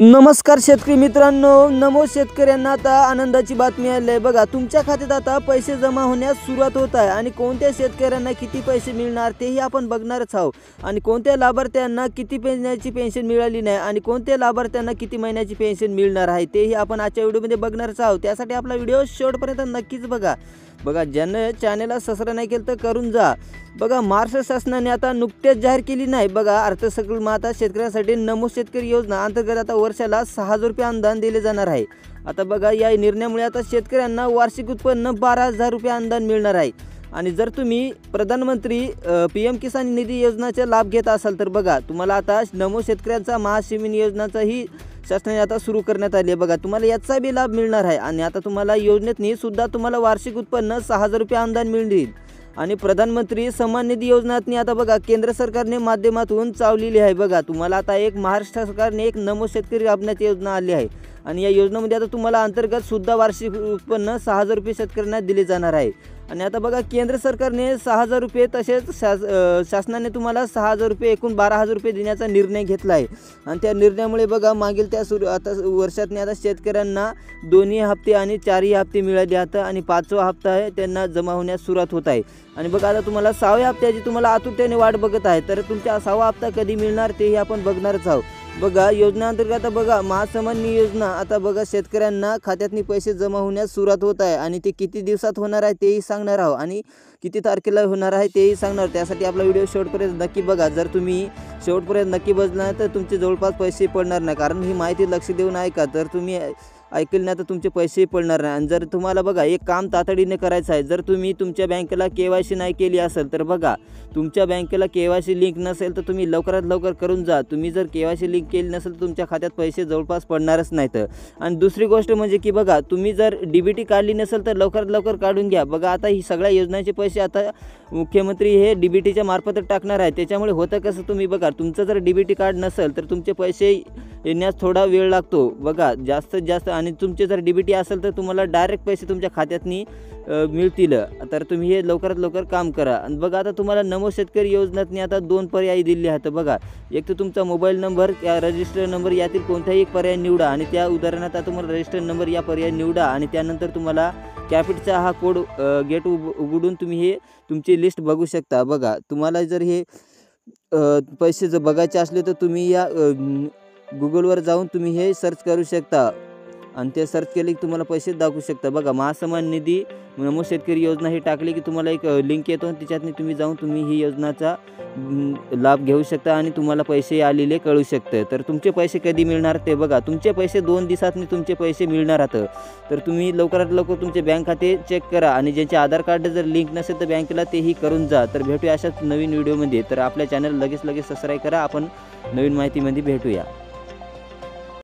नमस्कार शेतकरी मित्रांनो, नमो शेतकऱ्यांना आता आनंदाची बातमी आली आहे। बघा, तुमच्या खात्यात आता पैसे जमा होण्यास सुरुवात होत आहे आणि कोणत्या शेतकऱ्यांना किती पैसे मिळणार तेही आपण बघणारच आहोत आणि कोणत्या लाभार्थ्यांना किती महिन्याची पेन्शन मिळाली नाही आणि कोणत्या लाभार्थ्यांना किती महिन्याची पेन्शन मिळणार आहे तेही आपण आजच्या व्हिडिओमध्ये बघणारच आहोत। त्यासाठी आपला व्हिडिओ शेवटपर्यंत नक्कीच बघा। ज्याने चॅनलला सबस्क्राइब नाही केलं तर करून जा। बघा, महाराष्ट्र शासनाने आता नुकतेच जाहीर केली नाही बघा अर्थसंकल्प आता शेतकऱ्यांसाठी नमो शेतकरी योजना अंतर्गत आता वर्षाला 6,000 रुपये अनुदान दिले जाणार आहे। आता बघा, या निर्णयामुळे आता शेतकऱ्यांना वार्षिक उत्पन्न 12,000 रुपये अनुदान मिळणार आहे आणि जर तुम्ही प्रधानमंत्री PM किसान निधी योजनेचा लाभ घेत असाल तर बघा, तुम्हाला आता नमो शेतकऱ्यांचा महाशिमीन योजनाचाही शासनाने आता सुरू करण्यात आली आहे। बघा, तुम्हाला याचा बी लाभ मिळणार आहे आणि आता तुम्हाला योजनेतनी सुद्धा तुम्हाला वार्षिक उत्पन्न 6,000 रुपये अनुदान मिळतील आणि प्रधानमंत्री सन्मान निधी योजनातनी आता बघा केंद्र सरकारने माध्यमातून चालवलेली आहे। बघा, तुम्हाला आता एक महाराष्ट्र सरकारने एक नमो शेतकरी राबवण्याची योजना आली आहे आणि या योजनेमध्ये आता तुम्हाला अंतर्गत सुद्धा वार्षिक उत्पन्न 6,000 रुपये शेतकऱ्यांना दिले जाणार आहे आणि आता बघा केंद्र सरकारने 6,000 रुपये तसेच शासनाने तुम्हाला 6,000 रुपये एकूण 12,000 रुपये देण्याचा निर्णय घेतला आहे आणि त्या निर्णयामुळे बघा मागील त्या आता वर्षातनी आता शेतकऱ्यांना 2 हप्ते आणि 4 हप्ते मिळाले आता आणि 5वा हप्ता आहे त्यांना जमा होण्यास सुरुवात होत आहे आणि बघा आता तुम्हाला 6व्या हप्त्याची तुम्हाला आतुरतेने वाट बघत आहे, तर तुमच्या 6वा हप्ता कधी मिळणार तेही आपण बघणारच आहोत। बघा, योजनेअंतर्गत आता बघा महासन्मान योजना आता बघा शेतकऱ्यांना खात्यातनी पैसे जमा होण्यास सुरुवात होत आहे आणि ते किती दिवसात होणार आहे तेही सांगणार आहोत आणि किती तारखेला होणार आहे तेही सांगणार। त्यासाठी आपला व्हिडिओ शेवटपर्यंत नक्की बघा। जर तुम्ही शेवटपर्यंत नक्की बघणार तर तुमचे जवळपास पैसे पडणार नाही, कारण ही माहिती लक्ष देऊन ऐका तर तुम्ही ऐकलं नाही तर तुमचे पैसे पडणार नाही। आणि जर तुम्हाला बघा एक काम तातडीने करायचं आहे, जर तुम्ही तुमच्या बँकेला KYC नाही केली असेल तर बघा तुमच्या बँकेला KYC लिंक नसेल तर तुम्ही लवकरात लवकर करून जा। तुम्ही जर KYC लिंक केली नसेल तर तुमच्या खात्यात पैसे जवळपास पडणारच नाहीत। आणि दुसरी गोष्ट म्हणजे की बघा, तुम्ही जर DBT काढली नसेल तर लवकरात लवकर काढून घ्या। बघा, आता ही सगळ्या योजनांचे पैसे आता मुख्यमंत्री हे DBTच्या मार्फत टाकणार आहे। त्याच्यामुळे होतं कसं, तुम्ही बघा तुमचं जर DBT कार्ड नसेल तर तुमचे पैसे येण्यास थोडा वेळ लागतो बघा जास्तीत जास्त, आणि तुमचे जर DBT असेल तर तुम्हाला डायरेक्ट पैसे तुमच्या खात्यातनी मिळतील। तर तुम्ही हे लवकरात लवकर काम करा। आणि बघा, आता तुम्हाला नमो शेतकरी योजनेतनी आता 2 पर्याय दिले आहेत बघा। एक तर तुमचा मोबाईल नंबर या रजिस्टर नंबर यातील कोणताही एक पर्याय निवडा आणि त्या उदाहरणार्थ तुम्हाला रजिस्टर नंबर या पर्याय निवडा आणि त्यानंतर तुम्हाला कॅपिटचा हा कोड गेट उघडून तुम्ही हे तुमची लिस्ट बघू शकता। बघा, तुम्हाला जर हे पैसे जर बघायचे असले तर तुम्ही या गुगलवर जाऊन तुम्ही हे सर्च करू शकता आणि ते सर्च केले की तुम्हाला पैसे दाखवू शकता। बघा, महासन्मान निधी नमो शेतकरी योजना ही टाकली की तुम्हाला एक लिंक येतो आणि त्याच्यातनी तुम्ही जाऊन तुम्ही ही योजनाचा लाभ घेऊ शकता आणि तुम्हाला पैसे आलेले कळू शकते। तर तुमचे पैसे कधी मिळणार ते बघा, तुमचे पैसे 2 दिवसांनी तुमचे पैसे मिळणार आहेत। तर तुम्ही लवकरात लवकर तुमचे बँक खाते चेक करा आणि ज्यांचे आधार कार्ड जर लिंक नसेल तर बँकेला तेही करून जा। तर भेटूया अशाच नवीन व्हिडिओमध्ये। तर आपल्या चॅनल लगेच सबस्क्राईब करा, आपण नवीन माहितीमध्ये भेटूया।